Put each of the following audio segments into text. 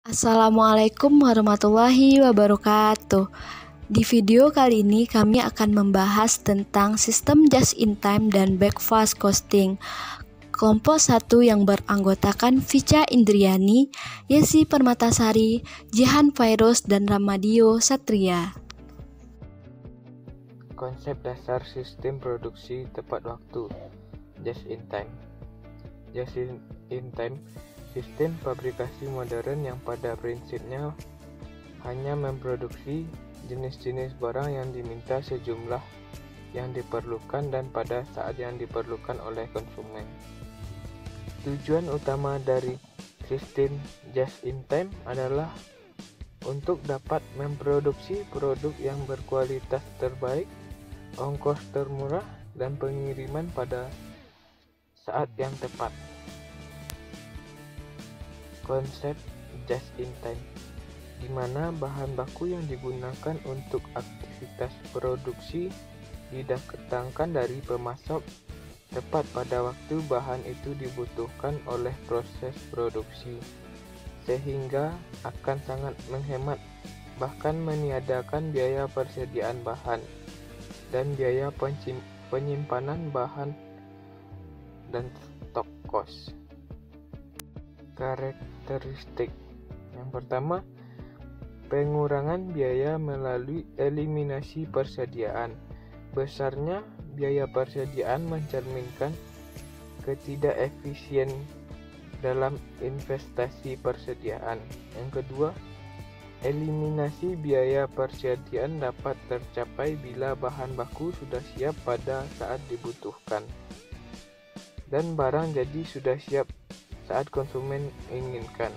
Assalamualaikum warahmatullahi wabarakatuh. Di video kali ini kami akan membahas tentang sistem just in time dan back fast costing. Kelompok 1 yang beranggotakan Vicha Indriani, Yesi Permatasari, Jihan Fairuz, dan Ramadio Satria. Konsep dasar sistem produksi tepat waktu just in time. Just in time sistem fabrikasi modern yang pada prinsipnya hanya memproduksi jenis-jenis barang yang diminta sejumlah yang diperlukan dan pada saat yang diperlukan oleh konsumen. Tujuan utama dari sistem just in time adalah untuk dapat memproduksi produk yang berkualitas terbaik, ongkos termurah, dan pengiriman pada saat yang tepat. Konsep just in time, di mana bahan baku yang digunakan untuk aktivitas produksi didatangkan dari pemasok tepat pada waktu bahan itu dibutuhkan oleh proses produksi, sehingga akan sangat menghemat bahkan meniadakan biaya persediaan bahan dan biaya penyimpanan bahan dan stok cost. Karakteristik yang pertama, pengurangan biaya melalui eliminasi persediaan. Besarnya biaya persediaan mencerminkan ketidakefisien dalam investasi persediaan. Yang kedua, eliminasi biaya persediaan dapat tercapai bila bahan baku sudah siap pada saat dibutuhkan dan barang jadi sudah siap saat konsumen inginkan.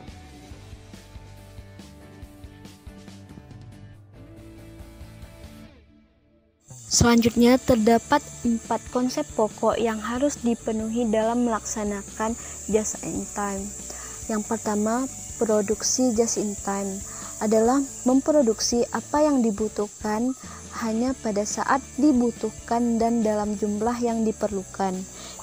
Selanjutnya terdapat 4 konsep pokok yang harus dipenuhi dalam melaksanakan just in time. Yang pertama, produksi just in time adalah memproduksi apa yang dibutuhkan hanya pada saat dibutuhkan dan dalam jumlah yang diperlukan.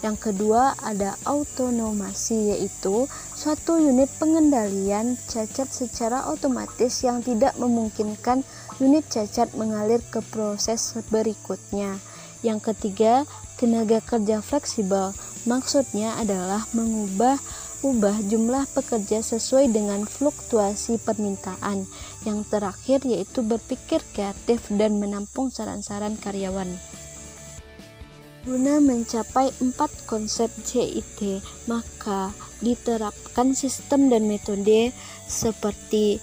Yang kedua ada autonomasi, yaitu suatu unit pengendalian cacat secara otomatis yang tidak memungkinkan unit cacat mengalir ke proses berikutnya. Yang ketiga, tenaga kerja fleksibel, maksudnya adalah mengubah jumlah pekerja sesuai dengan fluktuasi permintaan. Yang terakhir yaitu berpikir kreatif dan menampung saran-saran karyawan. Guna mencapai 4 konsep JIT, maka diterapkan sistem dan metode seperti: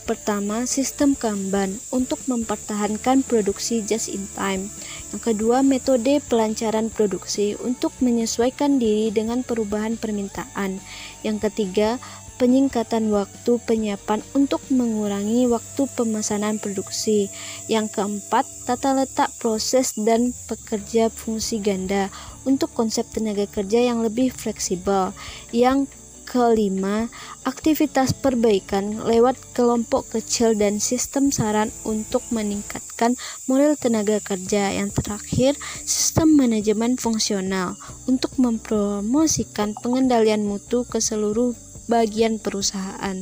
pertama, sistem Kanban untuk mempertahankan produksi just in time. Yang kedua, metode pelancaran produksi untuk menyesuaikan diri dengan perubahan permintaan. Yang ketiga, penyingkatan waktu penyiapan untuk mengurangi waktu pemesanan produksi. Yang keempat, tata letak proses dan pekerja fungsi ganda untuk konsep tenaga kerja yang lebih fleksibel. Yang kelima, aktivitas perbaikan lewat kelompok kecil dan sistem saran untuk meningkatkan moral tenaga kerja. Yang terakhir, sistem manajemen fungsional untuk mempromosikan pengendalian mutu ke seluruh bagian perusahaan.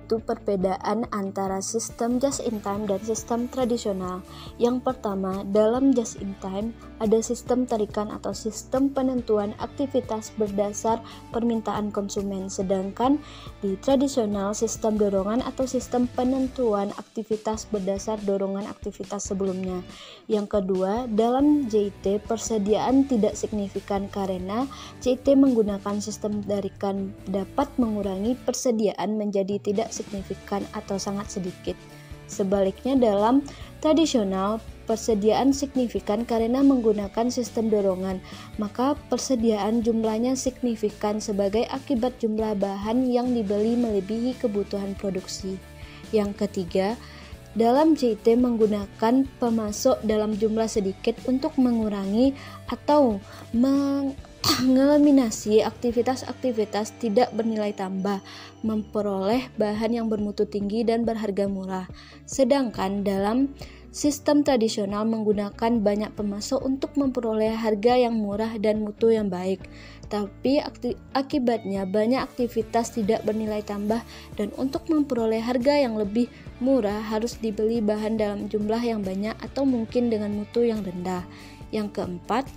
Itu perbedaan antara sistem just in time dan sistem tradisional. Yang pertama, dalam just in time ada sistem tarikan atau sistem penentuan aktivitas berdasar permintaan konsumen, sedangkan di tradisional sistem dorongan atau sistem penentuan aktivitas berdasar dorongan aktivitas sebelumnya. Yang kedua, dalam JIT persediaan tidak signifikan karena JIT menggunakan sistem tarikan dapat mengurangi persediaan menjadi tidak signifikan atau sangat sedikit. Sebaliknya dalam tradisional persediaan signifikan karena menggunakan sistem dorongan, maka persediaan jumlahnya signifikan sebagai akibat jumlah bahan yang dibeli melebihi kebutuhan produksi. Yang ketiga, dalam JIT menggunakan pemasok dalam jumlah sedikit untuk mengurangi atau mengeliminasi aktivitas-aktivitas tidak bernilai tambah, memperoleh bahan yang bermutu tinggi dan berharga murah. Sedangkan dalam sistem tradisional menggunakan banyak pemasok untuk memperoleh harga yang murah dan mutu yang baik. Tapi akibatnya banyak aktivitas tidak bernilai tambah, dan untuk memperoleh harga yang lebih murah harus dibeli bahan dalam jumlah yang banyak atau mungkin dengan mutu yang rendah. Yang keempat,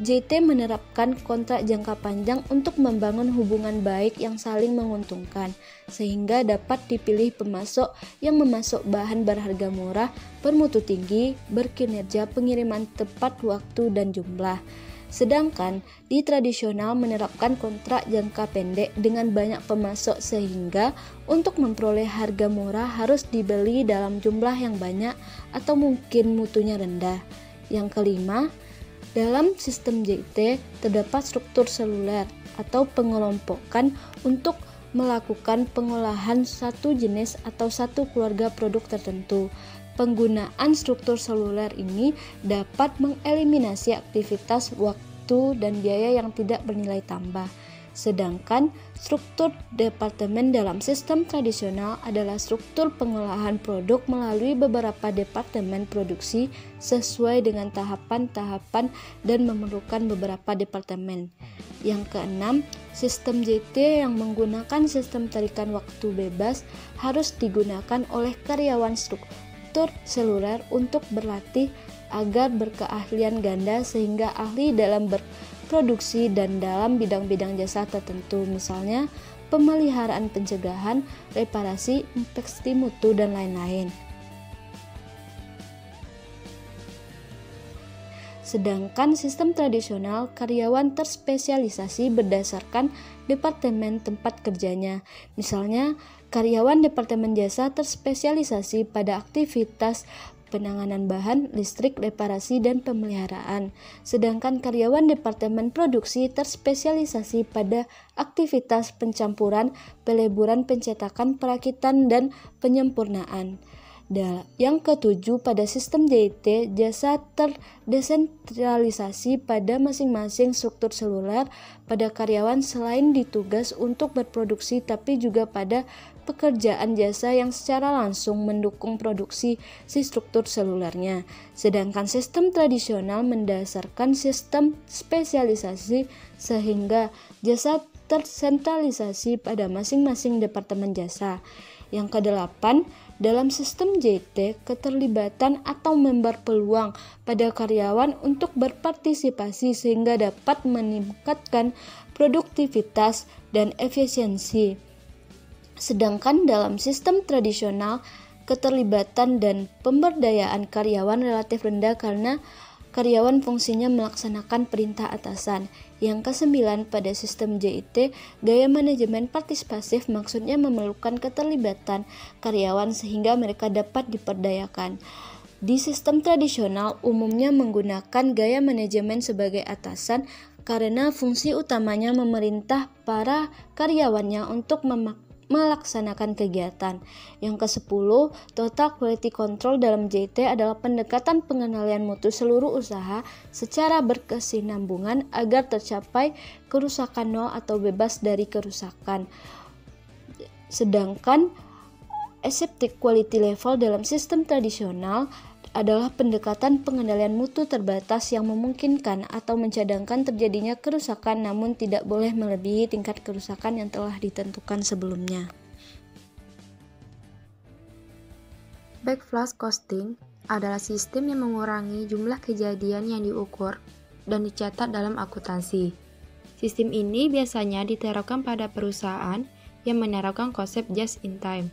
JT menerapkan kontrak jangka panjang untuk membangun hubungan baik yang saling menguntungkan, sehingga dapat dipilih pemasok yang memasok bahan berharga murah, bermutu tinggi, berkinerja, pengiriman tepat waktu dan jumlah. Sedangkan di tradisional menerapkan kontrak jangka pendek dengan banyak pemasok, sehingga untuk memperoleh harga murah harus dibeli dalam jumlah yang banyak atau mungkin mutunya rendah. Yang kelima, dalam sistem JT terdapat struktur seluler atau pengelompokan untuk melakukan pengolahan satu jenis atau satu keluarga produk tertentu. Penggunaan struktur seluler ini dapat mengeliminasi aktivitas, waktu, dan biaya yang tidak bernilai tambah. Sedangkan struktur departemen dalam sistem tradisional adalah struktur pengolahan produk melalui beberapa departemen produksi sesuai dengan tahapan-tahapan dan memerlukan beberapa departemen. Yang keenam, sistem JT yang menggunakan sistem tarikan waktu bebas harus digunakan oleh karyawan struktur seluler untuk berlatih agar berkeahlian ganda sehingga ahli dalam berproduksi dan dalam bidang-bidang jasa tertentu, misalnya pemeliharaan, pencegahan, reparasi, inspeksi mutu, dan lain-lain. Sedangkan sistem tradisional, karyawan terspesialisasi berdasarkan departemen tempat kerjanya. Misalnya, karyawan departemen jasa terspesialisasi pada aktivitas penanganan bahan, listrik, reparasi, dan pemeliharaan. Sedangkan karyawan departemen produksi terspesialisasi pada aktivitas pencampuran, peleburan, pencetakan, perakitan, dan penyempurnaan. Yang ketujuh, pada sistem JT, jasa terdesentralisasi pada masing-masing struktur seluler. Pada karyawan selain ditugas untuk berproduksi, tapi juga pada pekerjaan jasa yang secara langsung mendukung produksi si struktur selulernya. Sedangkan sistem tradisional mendasarkan sistem spesialisasi sehingga jasa tersentralisasi pada masing-masing departemen jasa. Yang kedelapan, dalam sistem JT, keterlibatan atau member peluang pada karyawan untuk berpartisipasi sehingga dapat meningkatkan produktivitas dan efisiensi. Sedangkan dalam sistem tradisional, keterlibatan dan pemberdayaan karyawan relatif rendah karena karyawan fungsinya melaksanakan perintah atasan. Yang kesembilan, pada sistem JIT, gaya manajemen partisipatif maksudnya memerlukan keterlibatan karyawan sehingga mereka dapat diperdayakan. Di sistem tradisional umumnya menggunakan gaya manajemen sebagai atasan karena fungsi utamanya memerintah para karyawannya untuk melaksanakan kegiatan. Yang ke-10, total quality control dalam JT adalah pendekatan pengendalian mutu seluruh usaha secara berkesinambungan agar tercapai kerusakan nol atau bebas dari kerusakan. Sedangkan aseptic quality level dalam sistem tradisional adalah pendekatan pengendalian mutu terbatas yang memungkinkan atau mencadangkan terjadinya kerusakan namun tidak boleh melebihi tingkat kerusakan yang telah ditentukan sebelumnya. Backflash costing adalah sistem yang mengurangi jumlah kejadian yang diukur dan dicatat dalam akuntansi. Sistem ini biasanya diterapkan pada perusahaan yang menerapkan konsep just in time.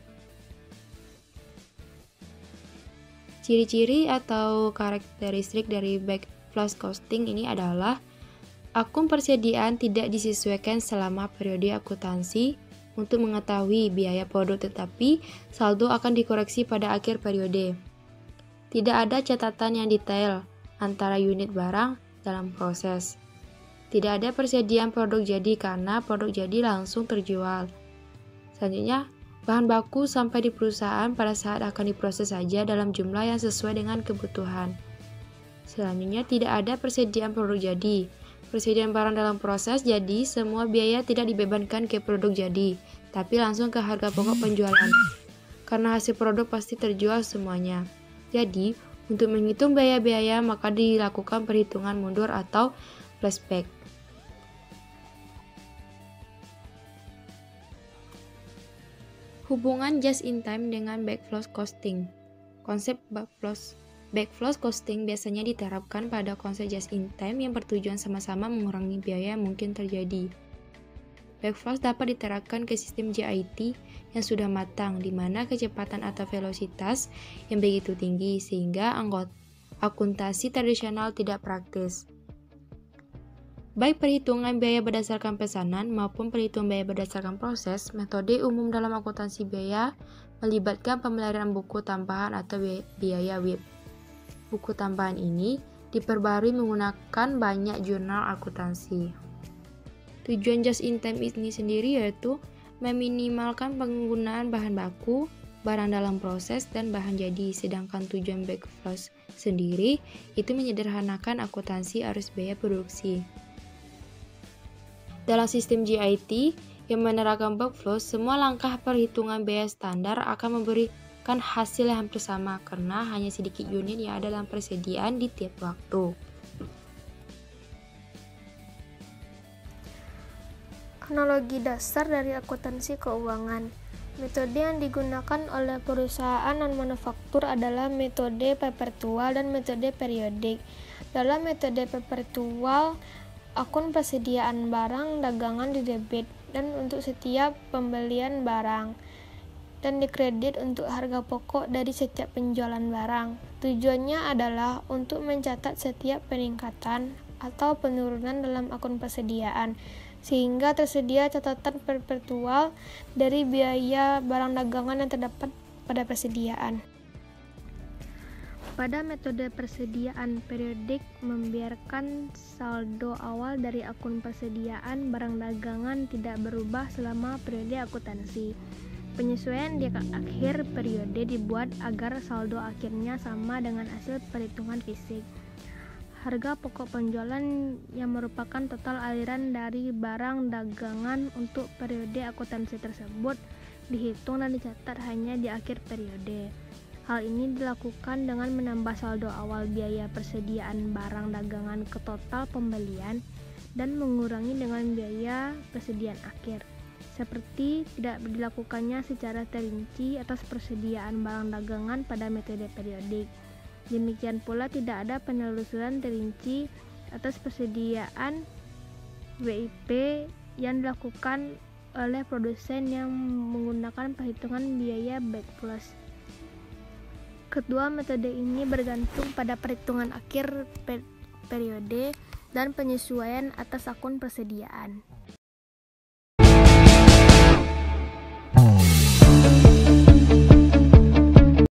Ciri-ciri atau karakteristik dari backflash costing ini adalah akun persediaan tidak disesuaikan selama periode akuntansi untuk mengetahui biaya produk, tetapi saldo akan dikoreksi pada akhir periode. Tidak ada catatan yang detail antara unit barang dalam proses. Tidak ada persediaan produk jadi karena produk jadi langsung terjual. Selanjutnya, bahan baku sampai di perusahaan pada saat akan diproses saja dalam jumlah yang sesuai dengan kebutuhan. Selanjutnya, tidak ada persediaan produk jadi. Persediaan barang dalam proses jadi, semua biaya tidak dibebankan ke produk jadi, tapi langsung ke harga pokok penjualan. Karena hasil produk pasti terjual semuanya. Jadi, Untuk menghitung biaya-biaya, maka dilakukan perhitungan mundur atau flashback. Hubungan just-in-time dengan backflow costing. Konsep backflow costing biasanya diterapkan pada konsep just-in-time yang bertujuan sama-sama mengurangi biaya yang mungkin terjadi. Backflow dapat diterapkan ke sistem JIT yang sudah matang, di mana kecepatan atau velositas yang begitu tinggi sehingga akuntansi tradisional tidak praktis. Baik perhitungan biaya berdasarkan pesanan maupun perhitungan biaya berdasarkan proses, metode umum dalam akuntansi biaya melibatkan pemeliharaan buku tambahan atau biaya WIP. Buku tambahan ini diperbarui menggunakan banyak jurnal akuntansi. Tujuan just-in-time ini sendiri yaitu meminimalkan penggunaan bahan baku, barang dalam proses, dan bahan jadi, sedangkan tujuan backflow sendiri itu menyederhanakan akuntansi arus biaya produksi. Dalam sistem JIT yang menerapkan backflow, semua langkah perhitungan biaya standar akan memberikan hasil yang hampir sama karena hanya sedikit unit yang ada dalam persediaan di tiap waktu. Analogi dasar dari akuntansi keuangan. Metode yang digunakan oleh perusahaan non-manufaktur adalah metode perpetual dan metode periodik. Dalam metode perpetual, akun persediaan barang dagangan didebit dan untuk setiap pembelian barang dan dikredit untuk harga pokok dari setiap penjualan barang. Tujuannya adalah untuk mencatat setiap peningkatan atau penurunan dalam akun persediaan sehingga tersedia catatan perpetual dari biaya barang dagangan yang terdapat pada persediaan. Pada metode persediaan periodik membiarkan saldo awal dari akun persediaan barang dagangan tidak berubah selama periode akuntansi. Penyesuaian di akhir periode dibuat agar saldo akhirnya sama dengan hasil perhitungan fisik. Harga pokok penjualan yang merupakan total aliran dari barang dagangan untuk periode akuntansi tersebut dihitung dan dicatat hanya di akhir periode. Hal ini dilakukan dengan menambah saldo awal biaya persediaan barang dagangan ke total pembelian dan mengurangi dengan biaya persediaan akhir. Seperti tidak dilakukannya secara terinci atas persediaan barang dagangan pada metode periodik. Demikian pula tidak ada penelusuran terinci atas persediaan WIP yang dilakukan oleh produsen yang menggunakan perhitungan biaya backflow. Kedua metode ini bergantung pada perhitungan akhir periode dan penyesuaian atas akun persediaan.